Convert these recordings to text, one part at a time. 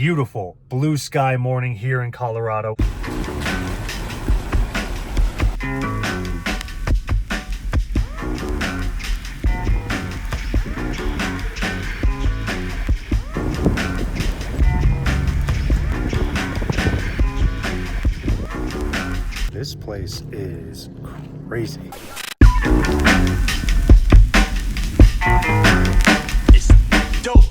beautiful blue sky morning here in Colorado. This place is crazy. It's dope.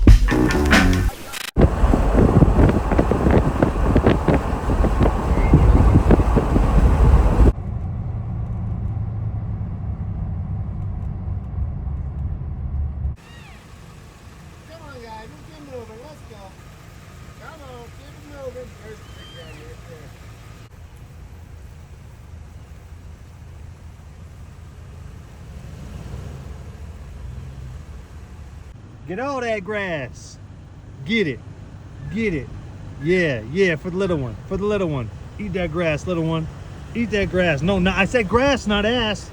Come on, guys, let's get moving. Let's go. Come on, keep it moving. There's the big guy right there. Get all that grass. Get it. Get it. Yeah, for the little one. For the little one. Eat that grass, little one. Eat that grass. No, I said grass, not ass.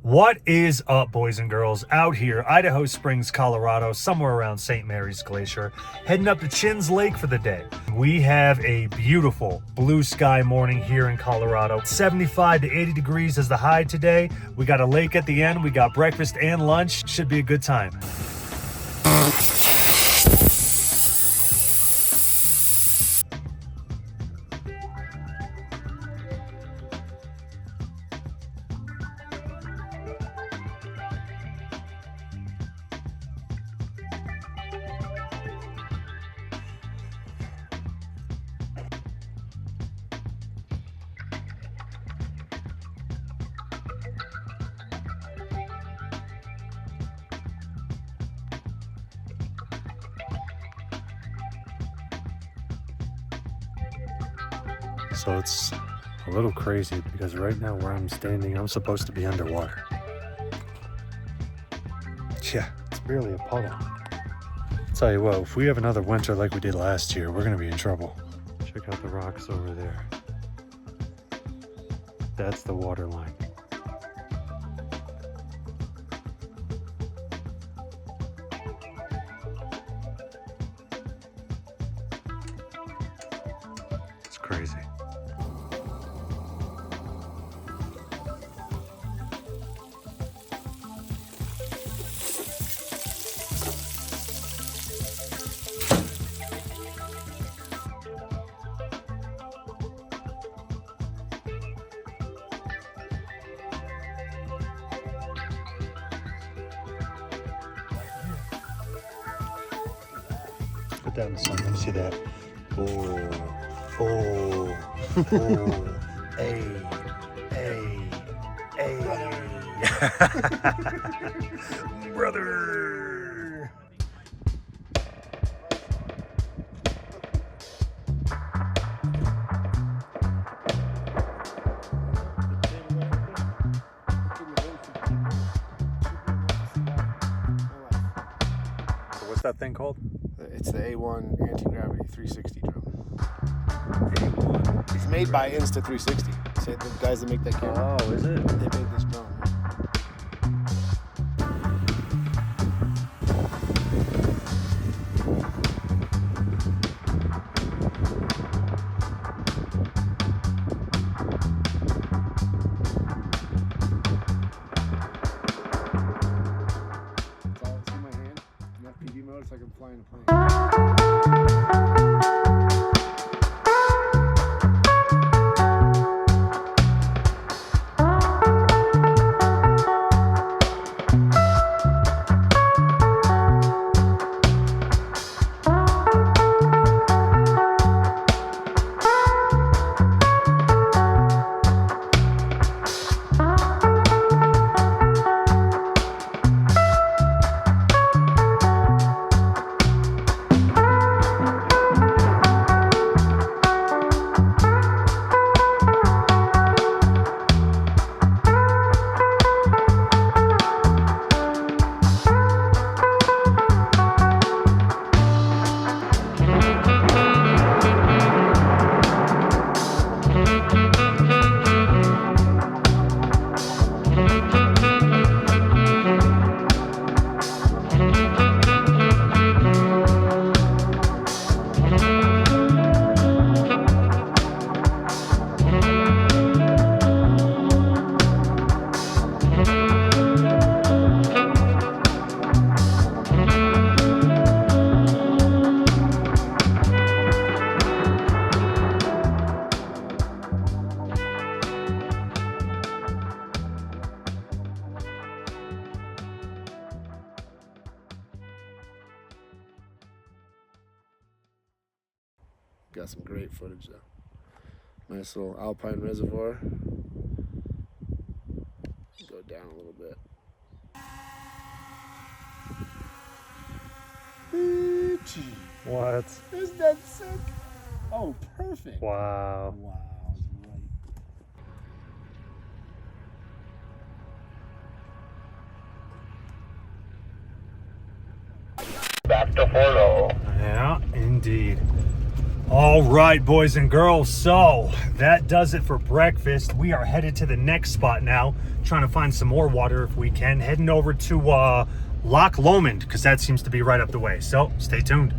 What is up, boys and girls? Out here, Idaho Springs, Colorado, somewhere around St. Mary's Glacier, heading up to Chin's Lake for the day. We have a beautiful blue sky morning here in Colorado. 75 to 80 degrees is the high today. We got a lake at the end. We got breakfast and lunch. Should be a good time. So it's a little crazy because right now where I'm standing, I'm supposed to be underwater. Yeah, it's barely a puddle. I'll tell you what, if we have another winter like we did last year, we're gonna be in trouble. Check out the rocks over there. That's the water line. It's crazy. Put that in the sun. Let me see that. Oh, hey. Brother. What's that thing called? It's the A1 anti-gravity 360 drone. It's made by Insta 360. So the guys that make that camera. Oh, is it? They made this drone. It's all in my hand. I'm FPV mode, it's like I'm flying a plane. got some great footage though. Nice little Alpine reservoir. Go down a little bit. What? Isn't that sick? Oh, perfect. Wow. Wow, I was right. Back to Porto. Yeah, indeed. All right, boys and girls. So that does it for breakfast. We are headed to the next spot now, trying to find some more water if we can. Heading over to Loch Lomond because that seems to be right up the way. So stay tuned.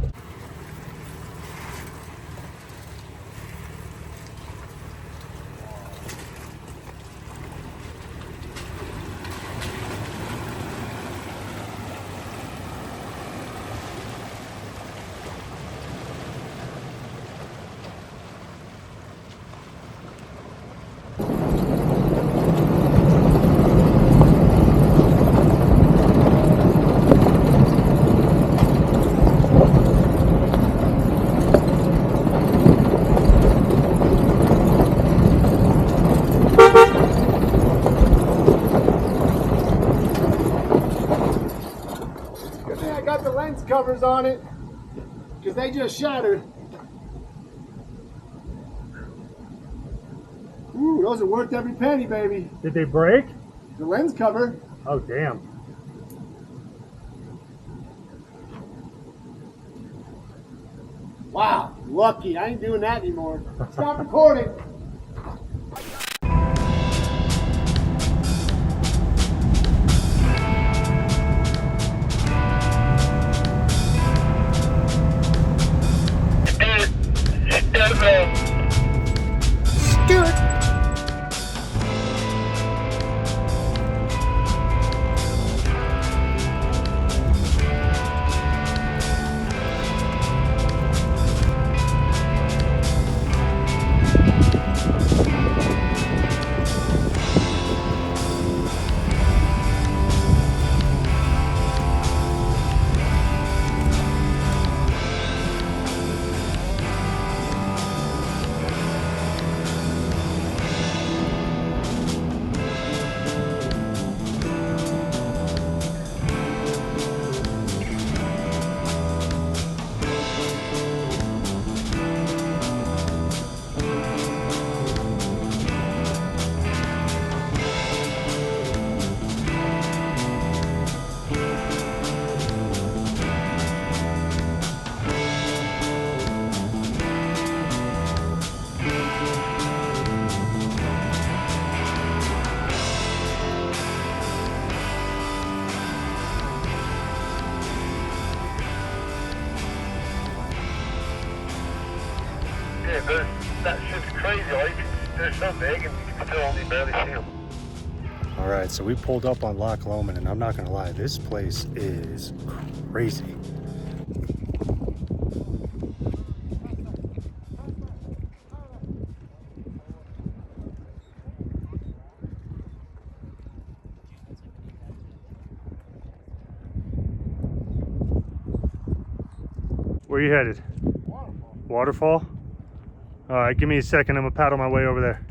Good thing I got the lens covers on it, because they just shattered. Ooh, those are worth every penny, baby. Did they break? The lens cover. Oh, damn. Wow, lucky. I ain't doing that anymore. Stop recording. Yeah, but that shit's crazy. Like, they're so big and you can still only barely see them. All right, so we pulled up on Loch Lomond, and I'm not gonna lie, this place is crazy. Where you headed? Waterfall. Waterfall? All right, give me a second. I'm gonna paddle my way over there.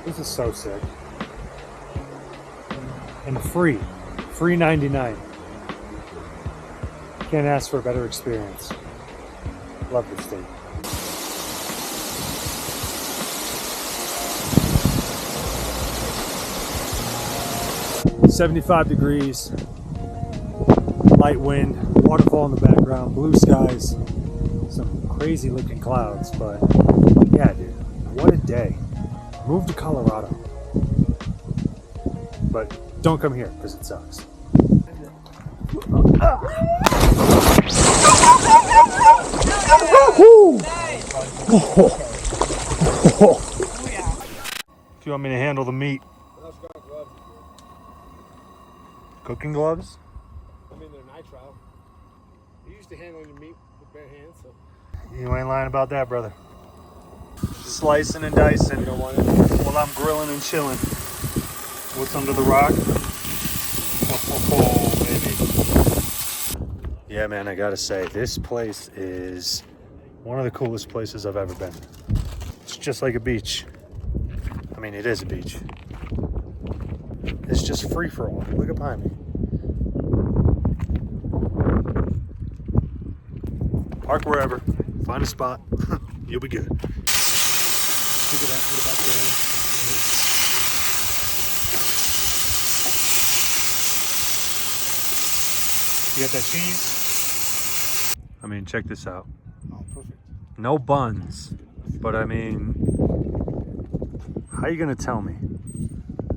This is so sick. And free. Free 99. Can't ask for a better experience. Love this thing. "75 degrees, light wind, waterfall in the background, blue skies, some crazy looking clouds, but yeah, dude, what a day. Move to Colorado. But don't come here because it sucks." Do you want me to handle the meat? Cooking gloves? I mean, they're nitrile. You're used to handling your meat with bare hands, so. You ain't lying about that, brother. Slicing and dicing while I'm grilling and chilling. What's under the rock? Oh, baby. Yeah, man, I gotta say, this place is one of the coolest places I've ever been. It's just like a beach. I mean, it is a beach. It's just free for all. Look up behind me. Park wherever. Find a spot. You'll be good. Look at that. Put it back there. You got that cheese? I mean, check this out. Oh, perfect. No buns. But I mean, how are you going to tell me?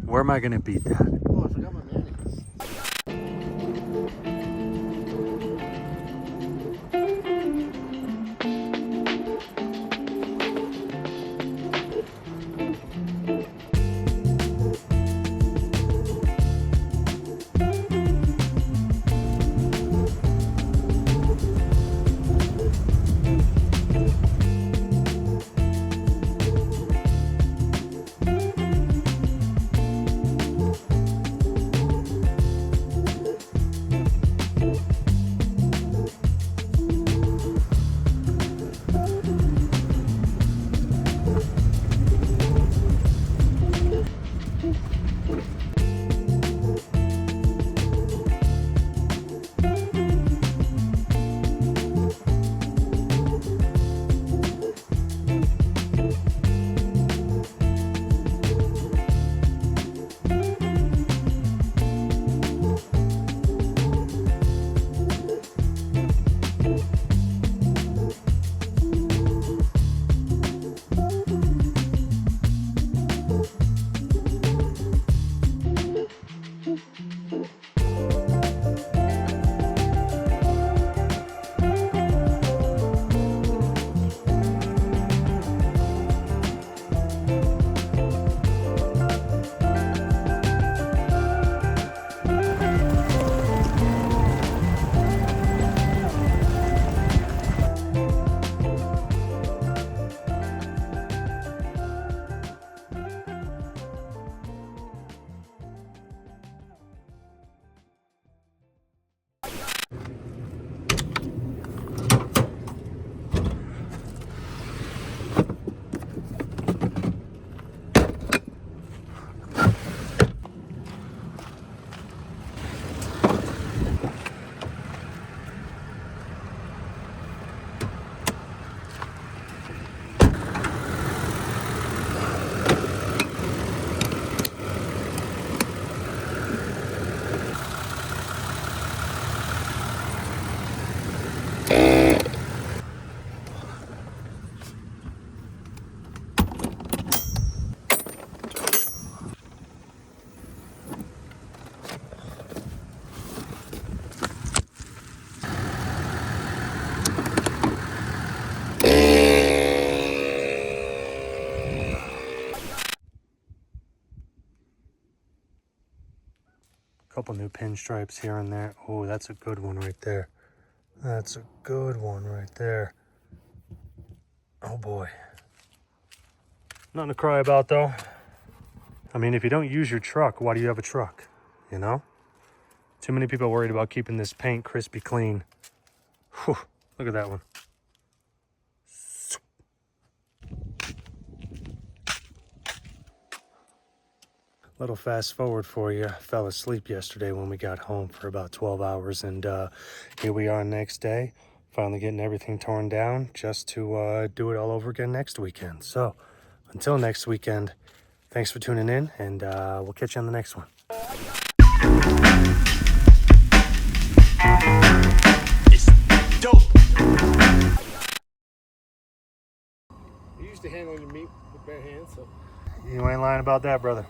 Where am I going to beat that? Oh, I forgot my mayonnaise. Couple new pinstripes here and there. Oh, that's a good one right there. That's a good one right there. Oh boy. Nothing to cry about though. I mean, if you don't use your truck, why do you have a truck? You know? Too many people are worried about keeping this paint crispy clean. Whew, look at that one. Little fast forward for you. I fell asleep yesterday when we got home for about 12 hours, and here we are next day, finally getting everything torn down just to do it all over again next weekend. So until next weekend, thanks for tuning in, and we'll catch you on the next one. It's dope. You used to handle your meat with bare hands, so. You ain't lying about that, brother.